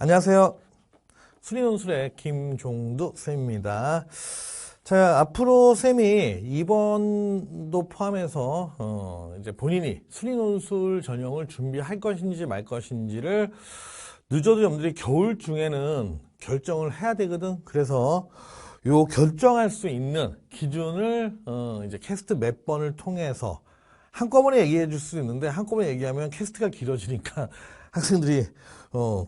안녕하세요. 수리논술의 김종두 쌤입니다. 자, 앞으로 쌤이 이번도 포함해서 이제 본인이 수리논술 전형을 준비할 것인지 말 것인지를 늦어도 여러분들이 겨울 중에는 결정을 해야 되거든. 그래서 요 결정할 수 있는 기준을 이제 캐스트 몇 번을 통해서 한꺼번에 얘기해 줄 수 있는데 한꺼번에 얘기하면 캐스트가 길어지니까 학생들이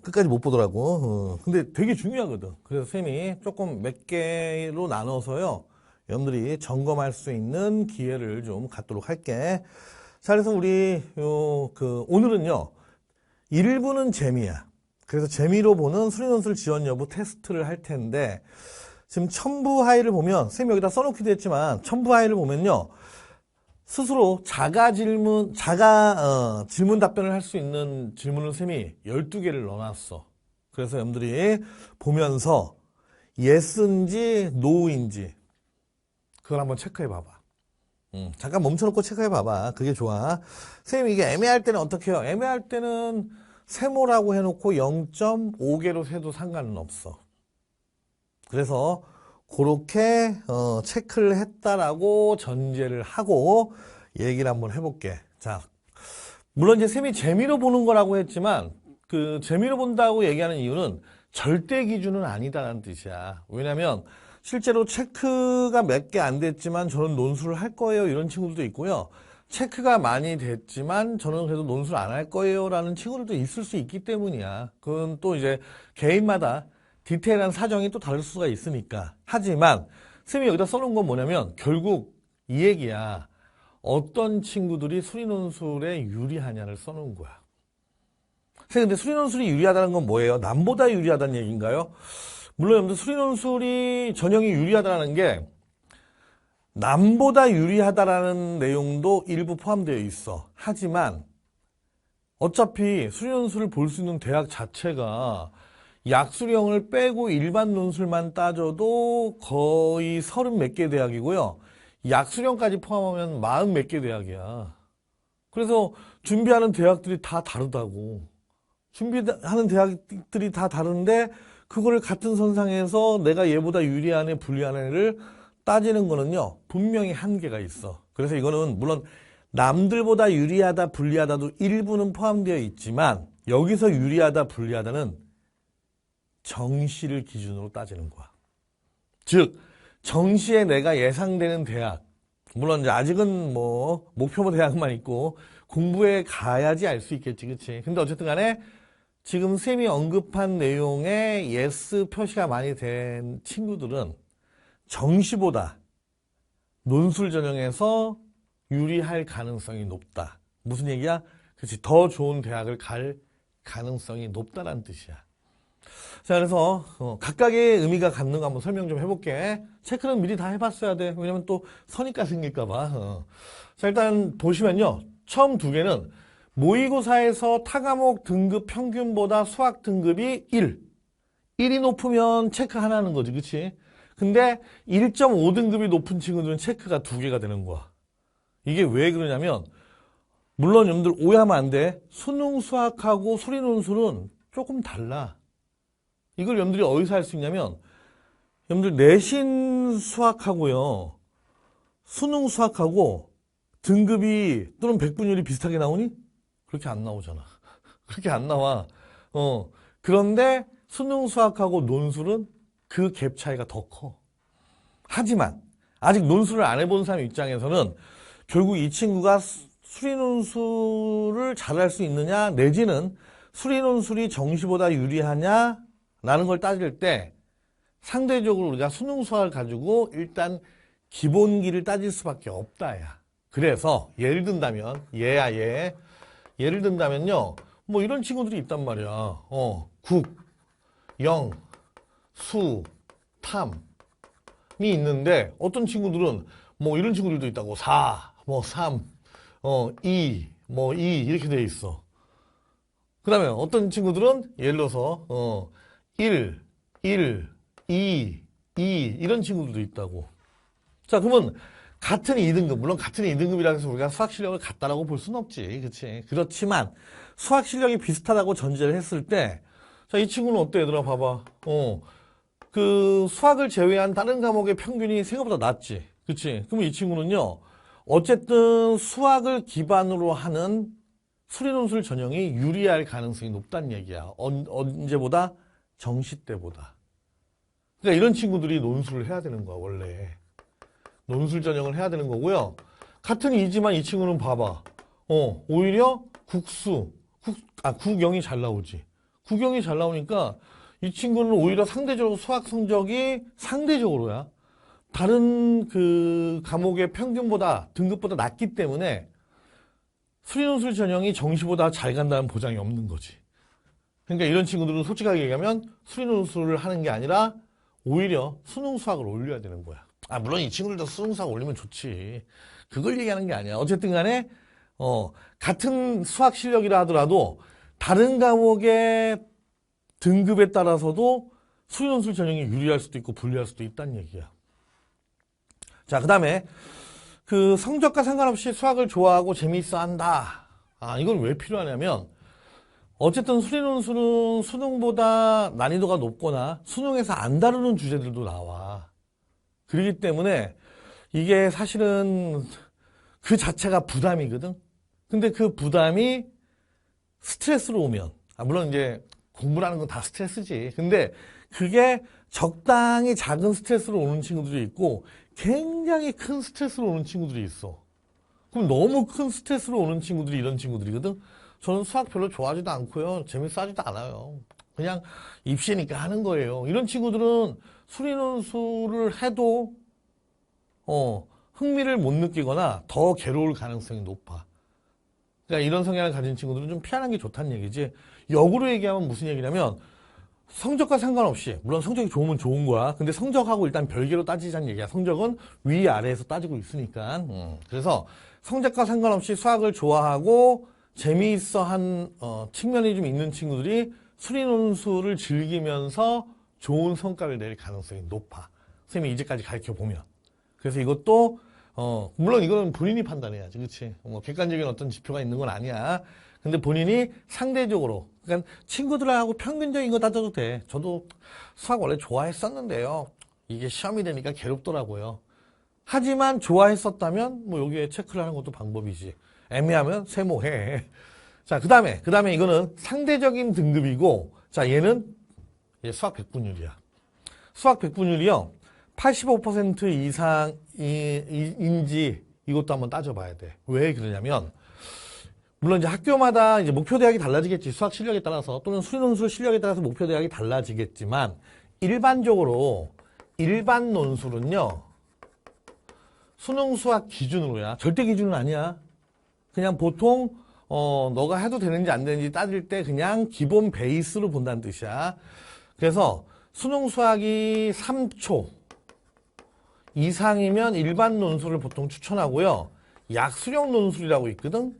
끝까지 못 보더라고. 근데 되게 중요하거든. 그래서 쌤이 조금 몇 개로 나눠서요, 여러분들이 점검할 수 있는 기회를 좀 갖도록 할게. 자, 그래서 우리 오늘은요, 1부는 재미야. 그래서 재미로 보는 수리논술 지원 여부 테스트를 할 텐데, 지금 첨부 하이를 보면, 쌤이 여기다 써놓기도 했지만, 첨부 하이를 보면요, 스스로 질문 답변을 할 수 있는 질문을 쌤이 12개를 넣어놨어. 그래서 여러분들이 보면서 yes인지 no인지 그걸 한번 체크해 봐봐. 잠깐 멈춰놓고 체크해 봐봐. 그게 좋아. 쌤이 이게 애매할 때는 어떻게 해요? 애매할 때는 세모라고 해놓고 0.5개로 세도 상관은 없어. 그래서 그렇게 체크를 했다라고 전제를 하고 얘기를 한번 해볼게. 자, 물론 이제 쌤이 재미로 보는 거라고 했지만 그 재미로 본다고 얘기하는 이유는 절대 기준은 아니다라는 뜻이야. 왜냐면 실제로 체크가 몇 개 안 됐지만 저는 논술을 할 거예요 이런 친구들도 있고요. 체크가 많이 됐지만 저는 그래도 논술 안 할 거예요 라는 친구들도 있을 수 있기 때문이야. 그건 또 이제 개인마다 디테일한 사정이 또 다를 수가 있으니까. 하지만 쌤이 여기다 써놓은 건 뭐냐면 결국 이 얘기야. 어떤 친구들이 수리논술에 유리하냐를 써놓은 거야. 쌤, 근데 수리논술이 유리하다는 건 뭐예요? 남보다 유리하다는 얘기인가요? 물론 여러분들 수리논술이 전형이 유리하다는 게 남보다 유리하다라는 내용도 일부 포함되어 있어. 하지만 어차피 수리논술을 볼 수 있는 대학 자체가 약수령을 빼고 일반 논술만 따져도 거의 30 몇 개 대학이고요. 약수령까지 포함하면 40 몇 개 대학이야. 그래서 준비하는 대학들이 다 다르다고. 준비하는 대학들이 다 다른데 그거를 같은 선상에서 내가 얘보다 유리한 애, 불리한 애를 따지는 거는요. 분명히 한계가 있어. 그래서 이거는 물론 남들보다 유리하다, 불리하다도 일부는 포함되어 있지만 여기서 유리하다, 불리하다는 정시를 기준으로 따지는 거야. 즉 정시에 내가 예상되는 대학, 물론 이제 아직은 뭐 목표 대학만 있고 공부에 가야지 알 수 있겠지, 그치? 근데 어쨌든 간에 지금 쌤이 언급한 내용에 yes 표시가 많이 된 친구들은 정시보다 논술 전형에서 유리할 가능성이 높다. 무슨 얘기야? 그치, 더 좋은 대학을 갈 가능성이 높다는 뜻이야. 자, 그래서 각각의 의미가 갖는 거 한번 설명 좀 해볼게. 체크는 미리 다 해봤어야 돼. 왜냐면 또 선입과 생길까 봐. 자, 일단 보시면요. 처음 두 개는 모의고사에서 타과목 등급 평균보다 수학 등급이 1. 1이 높으면 체크 하나 하는 거지, 그치? 근데 1.5등급이 높은 친구들은 체크가 2개가 되는 거야. 이게 왜 그러냐면, 물론 여러분들 오해하면 안 돼. 수능 수학하고 수리논술은 조금 달라. 이걸 여러분들이 어디서 할 수 있냐면, 여러분들 내신 수학하고요, 수능 수학하고 등급이 또는 백분율이 비슷하게 나오니? 그렇게 안 나오잖아. 그렇게 안 나와. 그런데 수능 수학하고 논술은 그 갭 차이가 더 커. 하지만 아직 논술을 안 해본 사람 입장에서는 결국 이 친구가 수리논술을 잘할 수 있느냐, 내지는 수리논술이 정시보다 유리하냐 라는 걸 따질 때 상대적으로 우리가 수능 수학을 가지고 일단 기본기를 따질 수밖에 없다, 야. 그래서 예를 든다면 예를 든다면요, 뭐 이런 친구들이 있단 말이야. 국, 영, 수, 탐이 있는데 어떤 친구들은 뭐 이런 친구들도 있다고. 4, 뭐 3, 2, 뭐 2 이렇게 돼 있어. 그 다음에 어떤 친구들은 예를 들어서 1, 2 이런 친구들도 있다고. 자, 그러면 같은 2등급, 물론 같은 2등급이라고 해서 우리가 수학 실력을 같다라고 볼 수는 없지, 그치? 그렇지만 수학 실력이 비슷하다고 전제를 했을 때 자, 이 친구는 어때, 얘들아? 봐봐. 그 수학을 제외한 다른 과목의 평균이 생각보다 낮지. 그치? 그럼 이 친구는요, 어쨌든 수학을 기반으로 하는 수리논술 전형이 유리할 가능성이 높다는 얘기야. 언제보다? 정시 때보다. 그러니까 이런 친구들이 논술을 해야 되는 거야, 원래. 논술 전형을 해야 되는 거고요. 같은 이지만 이 친구는 봐봐. 오히려 국영이 잘 나오지. 국영이 잘 나오니까 이 친구는 오히려 상대적으로 수학 성적이 상대적으로야. 다른 그 과목의 평균보다, 등급보다 낮기 때문에 수리논술 전형이 정시보다 잘 간다는 보장이 없는 거지. 그러니까 이런 친구들은 솔직하게 얘기하면 수리논술을 하는 게 아니라 오히려 수능 수학을 올려야 되는 거야. 물론 이 친구들도 수능 수학 올리면 좋지. 그걸 얘기하는 게 아니야. 어쨌든 간에, 같은 수학 실력이라 하더라도 다른 과목의 등급에 따라서도 수리논술 전형이 유리할 수도 있고 불리할 수도 있다는 얘기야. 자, 그 다음에 그 성적과 상관없이 수학을 좋아하고 재미있어 한다. 이건 왜 필요하냐면 어쨌든 수리논술은 수능보다 난이도가 높거나 수능에서 안 다루는 주제들도 나와. 그렇기 때문에 이게 사실은 그 자체가 부담이거든. 근데 그 부담이 스트레스로 오면, 물론 이제 공부라는 건 다 스트레스지. 근데 그게 적당히 작은 스트레스로 오는 친구들이 있고 굉장히 큰 스트레스로 오는 친구들이 있어. 그럼 너무 큰 스트레스로 오는 친구들이 이런 친구들이거든. 저는 수학 별로 좋아하지도 않고요. 재밌어 하지도 않아요. 그냥 입시니까 하는 거예요. 이런 친구들은 수리논술을 해도 흥미를 못 느끼거나 더 괴로울 가능성이 높아. 그러니까 이런 성향을 가진 친구들은 좀 피하는 게 좋다는 얘기지. 역으로 얘기하면 무슨 얘기냐면 성적과 상관없이, 물론 성적이 좋으면 좋은 거야. 근데 성적하고 일단 별개로 따지자는 얘기야. 성적은 위아래에서 따지고 있으니까. 그래서 성적과 상관없이 수학을 좋아하고 재미있어 한 측면이 좀 있는 친구들이 수리논술을 즐기면서 좋은 성과를 낼 가능성이 높아. 선생님이 이제까지 가르쳐보면. 그래서 이것도 물론 이거는 본인이 판단해야지. 그치? 객관적인 어떤 지표가 있는 건 아니야. 근데 본인이 상대적으로, 그러니까 친구들하고 평균적인 거 따져도 돼. 저도 수학 원래 좋아했었는데요. 이게 시험이 되니까 괴롭더라고요. 하지만 좋아했었다면 뭐 여기에 체크를 하는 것도 방법이지. 애매하면 세모해. 자, 그 다음에 이거는 상대적인 등급이고, 자, 얘는 수학 100분율이야. 수학 100분율이요. 85% 이상인지 이것도 한번 따져봐야 돼. 왜 그러냐면, 물론 이제 학교마다 이제 목표 대학이 달라지겠지. 수학 실력에 따라서 또는 수리논술 실력에 따라서 목표 대학이 달라지겠지만 일반적으로 일반 논술은요. 수능 수학 기준으로야. 절대 기준은 아니야. 그냥 보통 너가 해도 되는지 안 되는지 따질 때 그냥 기본 베이스로 본다는 뜻이야. 그래서 수능 수학이 3초 이상이면 일반 논술을 보통 추천하고요. 약수령 논술이라고 있거든.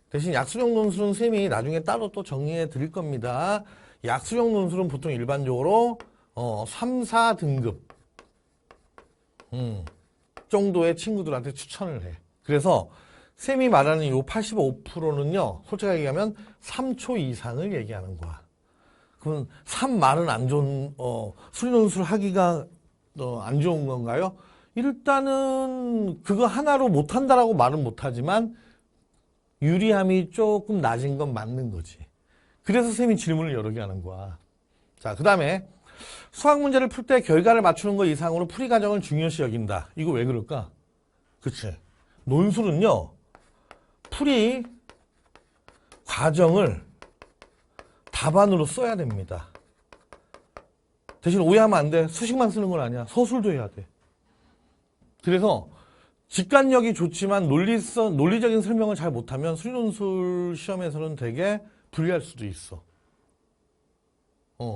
대신 약수령 논술은 쌤이 나중에 따로 또 정리해 드릴 겁니다. 약수령 논술은 보통 일반적으로 3, 4등급 정도의 친구들한테 추천을 해. 그래서 쌤이 말하는 이 85%는요. 솔직하게 얘기하면 3초 이상을 얘기하는 거야. 그럼 3말은 안 좋은 수리논술 하기가 안 좋은 건가요? 일단은 그거 하나로 못한다라고 말은 못하지만 유리함이 조금 낮은 건 맞는 거지. 그래서 쌤이 질문을 여러 개 하는 거야. 자, 그 다음에 수학 문제를 풀 때 결과를 맞추는 것 이상으로 풀이 과정을 중요시 여긴다. 이거 왜 그럴까? 그치? 논술은요. 풀이 과정을 답안으로 써야 됩니다. 대신 오해하면 안 돼. 수식만 쓰는 건 아니야. 서술도 해야 돼. 그래서 직관력이 좋지만 논리적인 설명을 잘 못하면 수리논술 시험에서는 되게 불리할 수도 있어.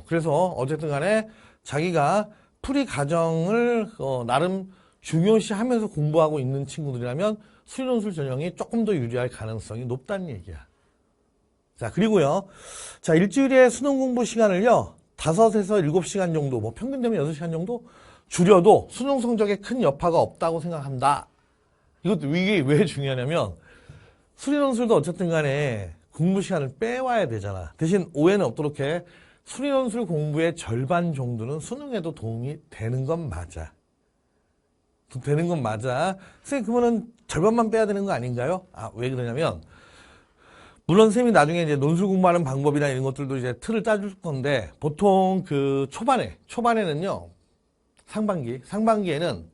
그래서 어쨌든 간에 자기가 풀이 과정을 나름 중요시하면서 공부하고 있는 친구들이라면 수리논술 전형이 조금 더 유리할 가능성이 높다는 얘기야. 자, 그리고요. 자, 일주일에 수능 공부 시간을요. 5에서 7시간 정도, 뭐 평균 되면 6시간 정도 줄여도 수능 성적에 큰 여파가 없다고 생각한다. 이게 왜 중요하냐면 수리논술도 어쨌든 간에 공부 시간을 빼와야 되잖아. 대신 오해는 없도록 해. 수리논술 공부의 절반 정도는 수능에도 도움이 되는 건 맞아. 되는 건 맞아. 선생님, 그러면은 절반만 빼야 되는 거 아닌가요? 아, 왜 그러냐면, 물론 선생님이 나중에 이제 논술 공부하는 방법이나 이런 것들도 이제 틀을 짜줄 건데, 보통 그 초반에는요, 상반기에는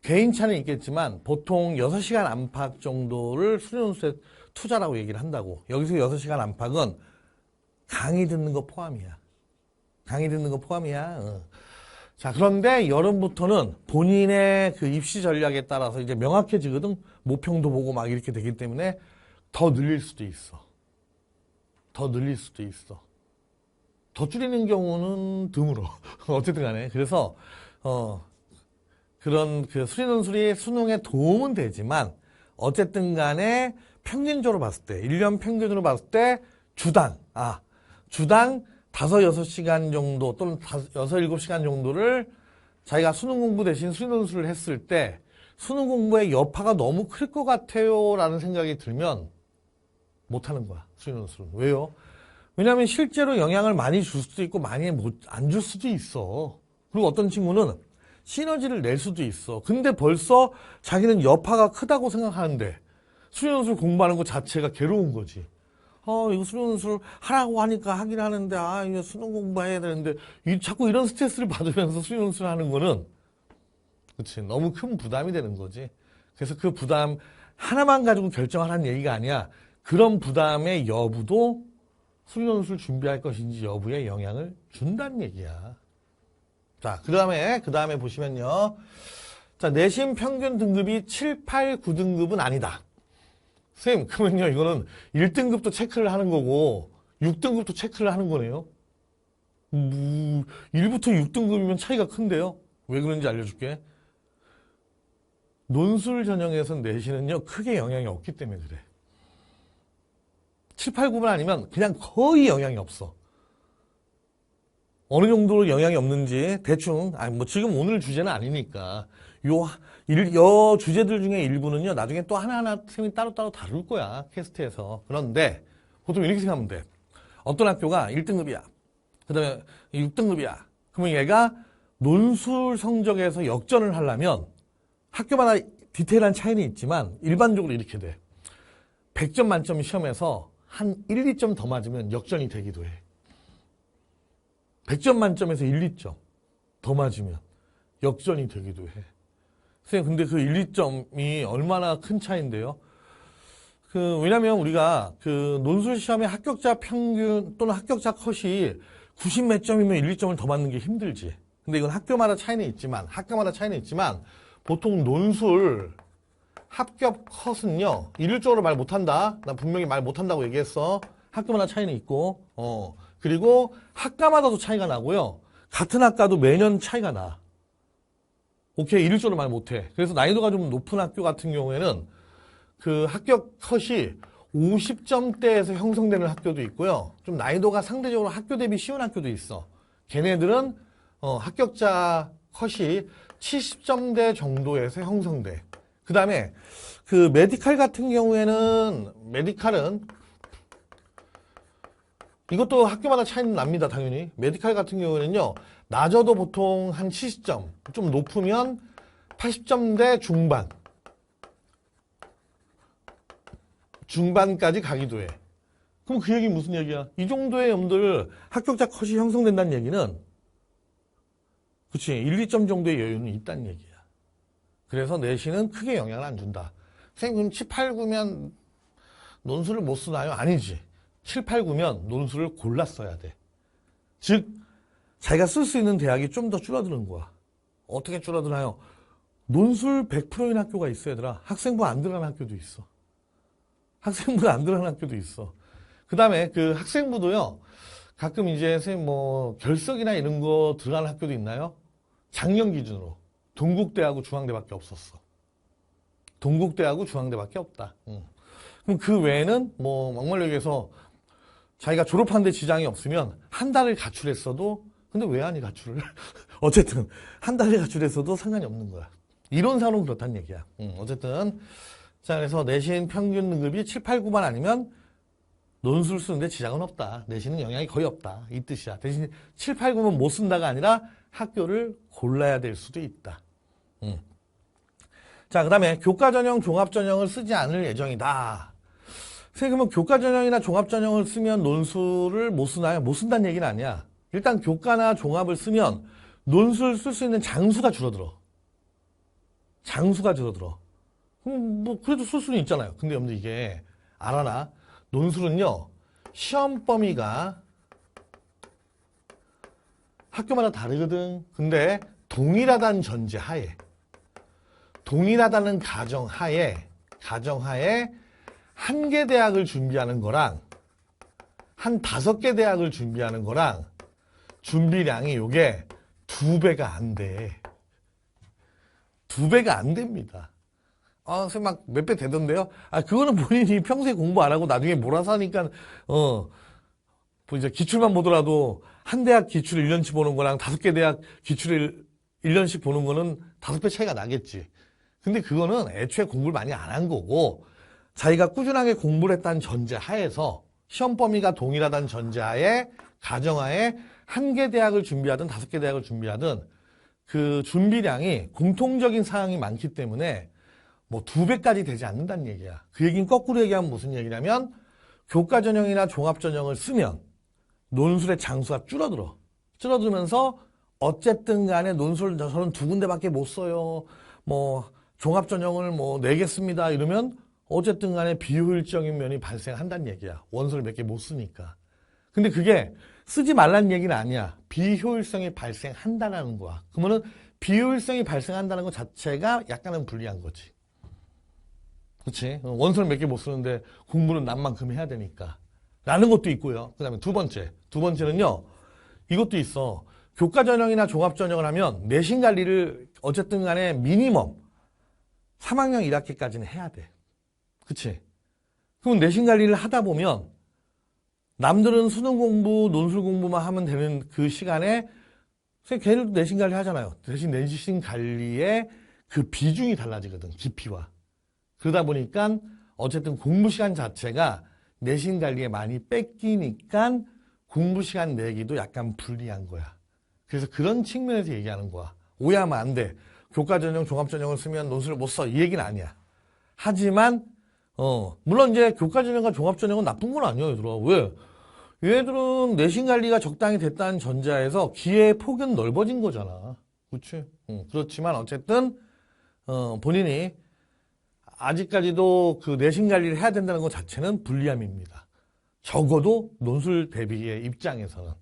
개인차는 있겠지만, 보통 6시간 안팎 정도를 수리논술에 투자라고 얘기를 한다고. 여기서 6시간 안팎은 강의 듣는 거 포함이야. 강의 듣는 거 포함이야. 자, 그런데 여름부터는 본인의 그 입시 전략에 따라서 이제 명확해지거든. 모평도 보고 막 이렇게 되기 때문에 더 늘릴 수도 있어. 더 늘릴 수도 있어. 더 줄이는 경우는 드물어. 어쨌든 간에. 그래서, 그런 그 수리논술이 수능에 도움은 되지만, 어쨌든 간에 평균적으로 봤을 때, 1년 평균으로 봤을 때, 주당 5, 6시간 정도 또는 6, 7시간 정도를 자기가 수능 공부 대신 수리논술을 했을 때 수능 공부의 여파가 너무 클 것 같아요 라는 생각이 들면 못하는 거야. 수리논술은. 왜요? 왜냐하면 실제로 영향을 많이 줄 수도 있고 많이 안 줄 수도 있어. 그리고 어떤 친구는 시너지를 낼 수도 있어. 근데 벌써 자기는 여파가 크다고 생각하는데 수리논술 공부하는 것 자체가 괴로운 거지. 이거 수리논술 하라고 하니까 하긴 하는데, 이거 수능 공부해야 되는데, 자꾸 이런 스트레스를 받으면서 수리논술 하는 거는, 그치, 너무 큰 부담이 되는 거지. 그래서 그 부담 하나만 가지고 결정하라는 얘기가 아니야. 그런 부담의 여부도 수리논술 준비할 것인지 여부에 영향을 준다는 얘기야. 자, 그 다음에 보시면요. 자, 내신 평균 등급이 7, 8, 9등급은 아니다. 선생님, 그러면요, 이거는 1등급도 체크를 하는 거고, 6등급도 체크를 하는 거네요? 1부터 6등급이면 차이가 큰데요? 왜 그런지 알려줄게. 논술 전형에선 내신은요, 크게 영향이 없기 때문에 그래. 7, 8, 9분 아니면 그냥 거의 영향이 없어. 어느 정도로 영향이 없는지 대충, 지금 오늘 주제는 아니니까. 요 주제들 중에 일부는요, 나중에 또 하나하나 선생님이 따로따로 다룰 거야, 캐스트에서. 그런데, 보통 이렇게 생각하면 돼. 어떤 학교가 1등급이야. 그 다음에 6등급이야. 그러면 얘가 논술 성적에서 역전을 하려면 학교마다 디테일한 차이는 있지만 일반적으로 이렇게 돼. 100점 만점 시험에서 한 1, 2점 더 맞으면 역전이 되기도 해. 100점 만점에서 1, 2점 더 맞으면 역전이 되기도 해. 선생님, 근데 그 1, 2점이 얼마나 큰 차이인데요? 왜냐면 우리가 그 논술 시험의 합격자 평균 또는 합격자 컷이 90 몇 점이면 1, 2점을 더 맞는 게 힘들지. 근데 이건 학교마다 차이는 있지만, 보통 논술 합격 컷은요, 일률적으로 말 못한다. 나 분명히 말 못한다고 얘기했어. 학교마다 차이는 있고, 그리고 학과마다도 차이가 나고요. 같은 학과도 매년 차이가 나. 오케이, 일률적으로 말 못해. 그래서 난이도가 좀 높은 학교 같은 경우에는 그 합격 컷이 50점대에서 형성되는 학교도 있고요. 좀 난이도가 상대적으로 학교 대비 쉬운 학교도 있어. 걔네들은 합격자 컷이 70점대 정도에서 형성돼. 그 다음에 그 메디칼 같은 경우에는 이것도 학교마다 차이는 납니다, 당연히. 메디칼 같은 경우에는요, 낮아도 보통 한 70점, 좀 높으면 80점대 중반까지 가기도 해. 그럼 그 얘기 무슨 얘기야? 이 정도의 놈들 합격자 컷이 형성된다는 얘기는, 그치, 1, 2점 정도의 여유는 있다는 얘기야. 그래서 내신은 크게 영향을 안 준다. 선생님, 그럼 7, 8, 9면 논술을 못 쓰나요? 아니지. 7, 8, 9면 논술을 골라 써야 돼. 즉, 자기가 쓸 수 있는 대학이 좀 더 줄어드는 거야. 어떻게 줄어드나요? 논술 100%인 학교가 있어, 얘들아. 학생부 안 들어가는 학교도 있어. 학생부 안 들어가는 학교도 있어. 그 다음에 그 학생부도요, 가끔 이제 선생님 결석이나 이런 거 들어가는 학교도 있나요? 작년 기준으로. 동국대하고 중앙대밖에 없었어. 동국대하고 중앙대밖에 없다. 그럼 그 외에는 막말로 얘기해서 자기가 졸업하는데 지장이 없으면 한 달을 가출했어도, 근데 왜 하니 가출을? 어쨌든 한 달을 가출했어도 상관이 없는 거야. 이론상으로 그렇다는 얘기야. 어쨌든 자, 그래서 내신 평균 등급이 7, 8, 9만 아니면 논술 쓰는데 지장은 없다. 내신은 영향이 거의 없다. 이 뜻이야. 대신 7, 8, 9면 못 쓴다가 아니라 학교를 골라야 될 수도 있다. 자, 그 다음에 교과전형, 종합전형을 쓰지 않을 예정이다. 그러면 교과전형이나 종합전형을 쓰면 논술을 못 쓰나요? 못 쓴다는 얘기는 아니야. 일단 교과나 종합을 쓰면 논술 쓸 수 있는 장수가 줄어들어. 장수가 줄어들어. 뭐 그래도 쓸 수는 있잖아요. 근데 여러분들 이게 알아나? 논술은요, 시험 범위가 학교마다 다르거든. 근데 동일하다는 전제 하에, 동일하다는 가정하에 한 개 대학을 준비하는 거랑 한 5개 대학을 준비하는 거랑 준비량이 요게 2배가 안 돼. 2배가 안 됩니다. 선생님 막 몇 배 되던데요? 그거는 본인이 평소에 공부 안 하고 나중에 몰아서 하니까, 뭐 이제 기출만 보더라도 한 대학 기출을 1년치 보는 거랑 5개 대학 기출을 1년씩 보는 거는 5배 차이가 나겠지. 근데 그거는 애초에 공부를 많이 안 한 거고, 자기가 꾸준하게 공부를 했다는 전제 하에서, 시험 범위가 동일하다는 전제 하에, 가정하에 한 개 대학을 준비하든 5개 대학을 준비하든 그 준비량이 공통적인 사항이 많기 때문에 뭐 2배까지 되지 않는다는 얘기야. 그 얘기는 거꾸로 얘기하면 무슨 얘기냐면 교과전형이나 종합전형을 쓰면 논술의 장수가 줄어들어. 줄어들면서 어쨌든 간에 논술 저는 2군데밖에 못 써요. 뭐 종합전형을 뭐 내겠습니다. 이러면 어쨌든 간에 비효율적인 면이 발생한다는 얘기야. 원서를 몇 개 못 쓰니까. 근데 그게 쓰지 말라는 얘기는 아니야. 비효율성이 발생한다는 거야. 그러면은 비효율성이 발생한다는 것 자체가 약간은 불리한 거지. 그렇지? 원서를 몇 개 못 쓰는데 공부는 남만큼 해야 되니까. 라는 것도 있고요. 그 다음에 두 번째는요. 이것도 있어. 교과전형이나 종합전형을 하면 내신 관리를 어쨌든 간에 미니멈 3학년 1학기까지는 해야 돼. 그치? 그럼 내신 관리를 하다 보면 남들은 수능 공부, 논술 공부만 하면 되는 그 시간에 걔네도 내신 관리 하잖아요. 대신 내신 관리의 그 비중이 달라지거든. 깊이와. 그러다 보니까 어쨌든 공부 시간 자체가 내신 관리에 많이 뺏기니까 공부 시간 내기도 약간 불리한 거야. 그래서 그런 측면에서 얘기하는 거야. 오해하면 안 돼. 교과전형, 종합전형을 쓰면 논술을 못 써. 이 얘기는 아니야. 하지만 물론 이제 교과전형과 종합전형은 나쁜 건 아니야, 얘들아. 왜? 얘들은 내신 관리가 적당히 됐다는 전제하에서 기회의 폭은 넓어진 거잖아. 그렇지? 그렇지만 어쨌든 본인이 아직까지도 그 내신 관리를 해야 된다는 것 자체는 불리함입니다. 적어도 논술 대비의 입장에서는.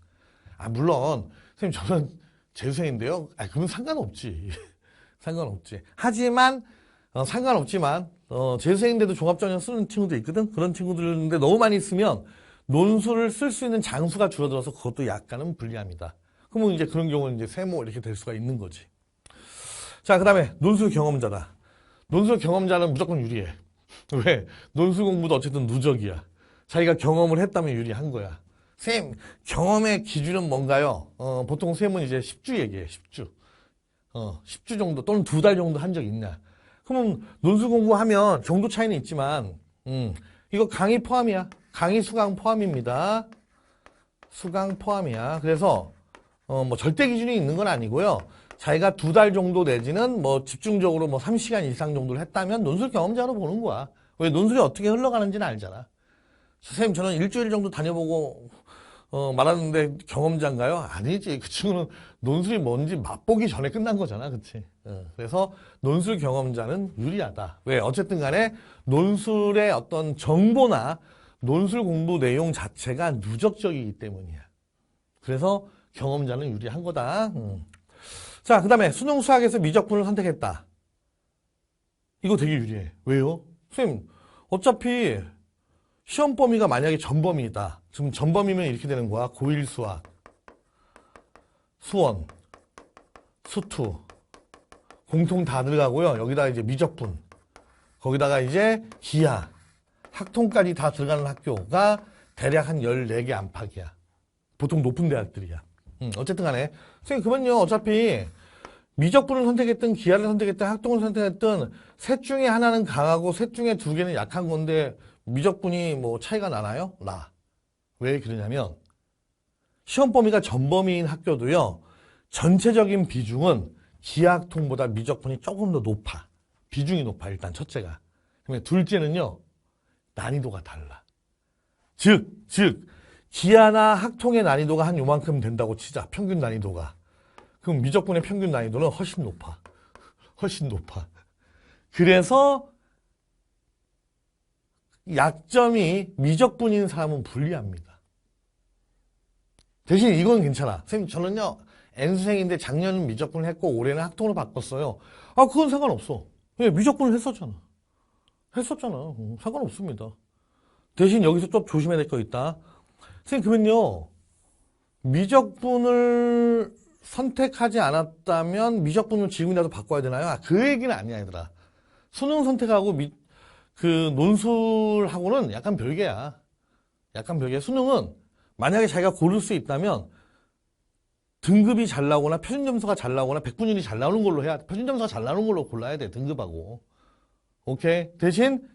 물론 선생님 저는 재수생인데요. 그러면 상관없지. 상관없지. 하지만 상관없지만 재수생인데도 종합전형 쓰는 친구도 있거든. 그런 친구들인데 너무 많이 쓰면 논술을 쓸 수 있는 장수가 줄어들어서 그것도 약간은 불리합니다. 그러면 이제 그런 경우는 이제 세모 이렇게 될 수가 있는 거지. 자, 그 다음에 논술 경험자다. 논술 경험자는 무조건 유리해. 왜? 논술 공부도 어쨌든 누적이야. 자기가 경험을 했다면 유리한 거야. 쌤, 경험의 기준은 뭔가요? 보통 쌤은 이제 10주 얘기해, 10주. 10주 정도 또는 2달 정도 한 적 있냐. 그러면 논술 공부하면 정도 차이는 있지만, 이거 강의 포함이야. 강의 수강 포함입니다. 수강 포함이야. 그래서, 뭐 절대 기준이 있는 건 아니고요. 자기가 2달 정도 내지는 뭐 집중적으로 뭐 3시간 이상 정도를 했다면 논술 경험자로 보는 거야. 왜 논술이 어떻게 흘러가는지는 알잖아. 선생님, 저는 일주일 정도 다녀보고, 말하는데 경험자인가요? 아니지. 그 친구는 논술이 뭔지 맛보기 전에 끝난 거잖아. 그치? 그래서 논술 경험자는 유리하다. 왜? 어쨌든 간에 논술의 어떤 정보나 논술 공부 내용 자체가 누적적이기 때문이야. 그래서 경험자는 유리한 거다. 자, 그 다음에 수능 수학에서 미적분을 선택했다. 이거 되게 유리해. 왜요? 선생님, 어차피 시험 범위가 만약에 전범위다. 지금 전범위면 이렇게 되는 거야. 고1 수학, 수원, 수투 공통 다 들어가고요. 여기다가 이제 미적분, 거기다가 이제 기하, 학통까지 다 들어가는 학교가 대략 한 14개 안팎이야. 보통 높은 대학들이야. 어쨌든 간에 선생님 그러면요, 어차피 미적분을 선택했든 기하를 선택했든 학통을 선택했든 셋 중에 하나는 강하고 셋 중에 2개는 약한 건데 미적분이 뭐 차이가 나나요? 나. 왜 그러냐면 시험 범위가 전범위인 학교도요. 전체적인 비중은 기하학통보다 미적분이 조금 더 높아. 비중이 높아 일단 첫째가. 그러면 둘째는요. 난이도가 달라. 즉 기하나 학통의 난이도가 한 요만큼 된다고 치자. 평균 난이도가. 그럼 미적분의 평균 난이도는 훨씬 높아. 훨씬 높아. 그래서 약점이 미적분인 사람은 불리합니다. 대신 이건 괜찮아. 선생님 저는요. N수생인데 작년은 미적분을 했고 올해는 학통으로 바꿨어요. 아 그건 상관없어. 왜 미적분을 했었잖아. 상관없습니다. 대신 여기서 좀 조심해야 될 거 있다. 선생님 그러면요. 미적분을 선택하지 않았다면 미적분을 지금이라도 바꿔야 되나요? 아, 그 얘기는 아니야 얘들아. 수능 선택하고 그 논술하고는 약간 별개야. 수능은 만약에 자기가 고를 수 있다면 등급이 잘 나오거나 표준 점수가 잘 나오거나 백분율이 잘 나오는 걸로 해야 돼. 표준 점수가 잘 나오는 걸로 골라야 돼. 등급하고. 오케이. 대신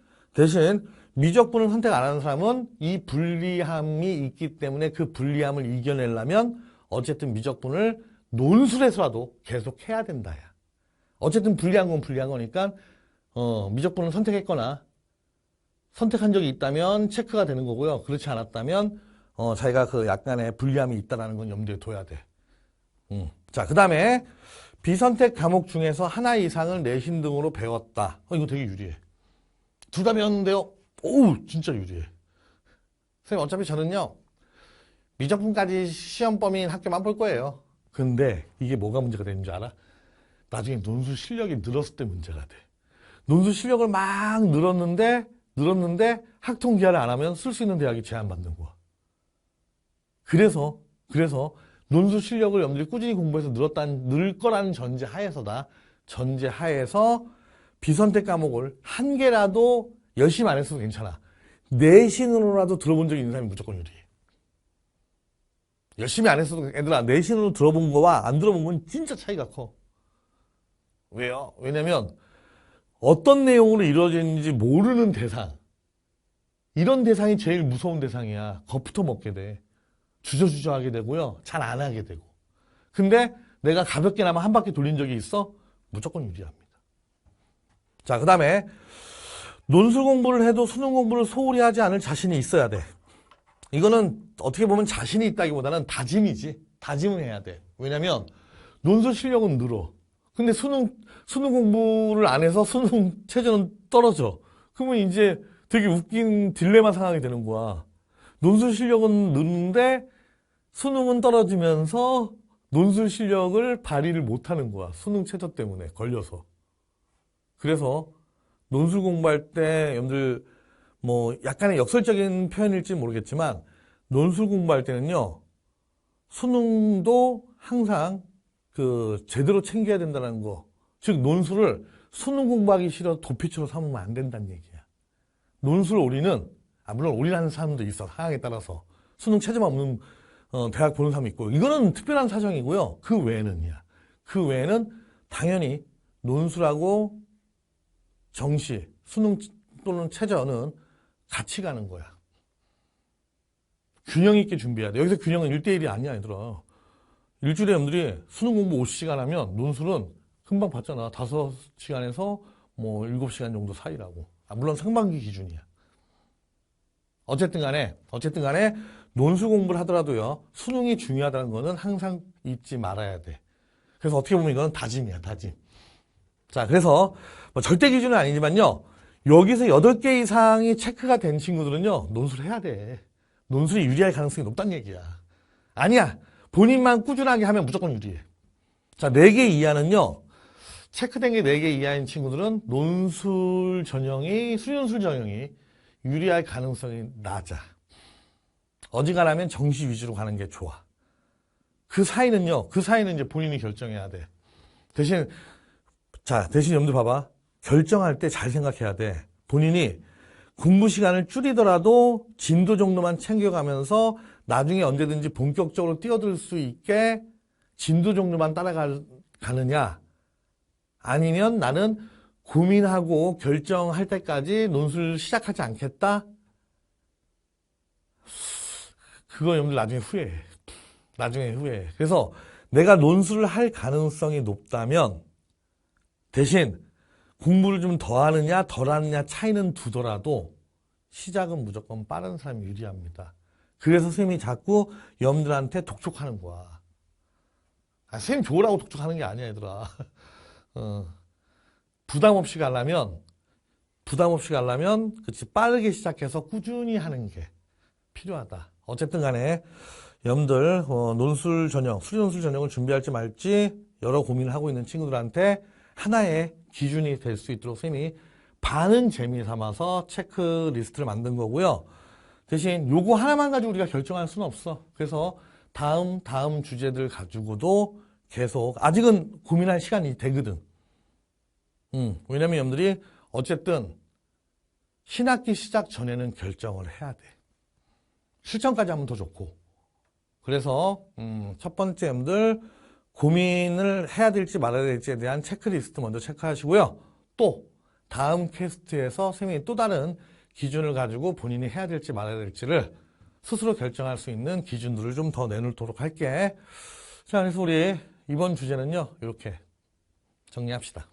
미적분을 선택 안 하는 사람은 이 불리함이 있기 때문에 그 불리함을 이겨내려면 어쨌든 미적분을 논술에서라도 계속 해야 된다. 야. 어쨌든 불리한 건 불리한 거니까 미적분을 선택했거나 선택한 적이 있다면 체크가 되는 거고요. 그렇지 않았다면 자기가 그 약간의 불리함이 있다는 건 염두에 둬야 돼. 자, 그 다음에 비선택 과목 중에서 하나 이상을 내신 등으로 배웠다. 이거 되게 유리해. 둘 다 배웠는데요. 오우, 진짜 유리해. 선생님, 어차피 저는요, 미적분까지 시험 범위인 학교만 볼 거예요. 근데 이게 뭐가 문제가 되는 줄 알아? 나중에 논술 실력이 늘었을 때 문제가 돼. 논술 실력을 막 늘었는데 학통 기하를 안 하면 쓸 수 있는 대학이 제한받는 거야. 그래서 논술 실력을 염두에 꾸준히 공부해서 늘 거라는 전제하에서 비선택 과목을 한 개라도 열심히 안 했어도 괜찮아. 내신으로라도 들어본 적이 있는 사람이 무조건 유리해. 열심히 안 했어도 애들아 내신으로 들어본 거와 안 들어본 건 진짜 차이가 커. 왜요? 왜냐면 어떤 내용으로 이루어지는지 모르는 대상, 이런 대상이 제일 무서운 대상이야. 겁부터 먹게 돼. 주저주저 하게 되고요. 잘 안 하게 되고. 근데 내가 가볍게나마 한 바퀴 돌린 적이 있어? 무조건 유리합니다. 자, 그 다음에 논술 공부를 해도 수능 공부를 소홀히 하지 않을 자신이 있어야 돼. 이거는 어떻게 보면 자신이 있다기보다는 다짐이지. 다짐을 해야 돼. 왜냐면 논술 실력은 늘어. 근데 수능 공부를 안 해서 수능 최저는 떨어져. 그러면 이제 되게 웃긴 딜레마 상황이 되는 거야. 논술 실력은 느는데 수능은 떨어지면서 논술 실력을 발휘를 못하는 거야. 수능 최저 때문에 걸려서. 그래서 논술 공부할 때 여러분들 뭐 약간의 역설적인 표현일지 모르겠지만 논술 공부할 때는요. 수능도 항상 그 제대로 챙겨야 된다는 거. 즉 논술을 수능 공부하기 싫어서 도피처로 삼으면 안 된다는 얘기야. 논술 올인은 물론 올인하는 사람도 있어. 상황에 따라서. 수능 체제만 없는 대학 보는 사람이 있고. 이거는 특별한 사정이고요. 그 외에는 당연히 논술하고 정시, 수능 또는 최저는 같이 가는 거야. 균형 있게 준비해야 돼. 여기서 균형은 1대1이 아니야, 얘들아. 일주일에 여러분들이 수능 공부 50시간 하면 논술은 금방 봤잖아. 5시간에서 뭐 7시간 정도 사이라고. 물론 상반기 기준이야. 어쨌든 간에 논술 공부를 하더라도요. 수능이 중요하다는 거는 항상 잊지 말아야 돼. 그래서 어떻게 보면 이건 다짐이야, 다짐. 자, 그래서 뭐 절대 기준은 아니지만요. 여기서 8개 이상이 체크가 된 친구들은요. 논술 해야 돼. 논술이 유리할 가능성이 높다는 얘기야. 아니야. 본인만 꾸준하게 하면 무조건 유리해. 자, 4개 이하는요. 체크된 게 4개 이하인 친구들은 수리논술 전형이 유리할 가능성이 낮아. 어지간하면 정시 위주로 가는 게 좋아. 그 사이는 이제 본인이 결정해야 돼. 대신 여러분들 봐봐. 결정할 때 잘 생각해야 돼. 본인이 공부 시간을 줄이더라도 진도 정도만 챙겨가면서 나중에 언제든지 본격적으로 뛰어들 수 있게 진도 정도만 따라가느냐. 아니면 나는 고민하고 결정할 때까지 논술 시작하지 않겠다. 그거 여러분들 나중에 후회해. 나중에 후회해. 그래서 내가 논술을 할 가능성이 높다면 대신 공부를 좀 더 하느냐 덜 하느냐 차이는 두더라도 시작은 무조건 빠른 사람이 유리합니다. 그래서 선생님이 자꾸 여러분들한테 독촉하는 거야. 선생님 좋으라고 독촉하는 게 아니야, 얘들아. 부담 없이 가려면, 그치, 빠르게 시작해서 꾸준히 하는 게 필요하다. 어쨌든 간에, 여러분들, 논술 전형, 수리논술 전형을 준비할지 말지 여러 고민을 하고 있는 친구들한테 하나의 기준이 될 수 있도록 선생님이 반은 재미 삼아서 체크리스트를 만든 거고요. 대신 요거 하나만 가지고 우리가 결정할 수는 없어. 그래서 다음 주제들 가지고도 계속 아직은 고민할 시간이 되거든. 왜냐면 여러분들이 어쨌든 신학기 시작 전에는 결정을 해야 돼. 실전까지 하면 더 좋고. 그래서 첫 번째 여러분들 고민을 해야 될지 말아야 될지에 대한 체크리스트 먼저 체크하시고요. 또 다음 퀘스트에서 선생님이 또 다른 기준을 가지고 본인이 해야 될지 말아야 될지를 스스로 결정할 수 있는 기준들을 좀 더 내놓도록 할게. 자, 그래서 우리 이번 주제는요, 이렇게 정리합시다.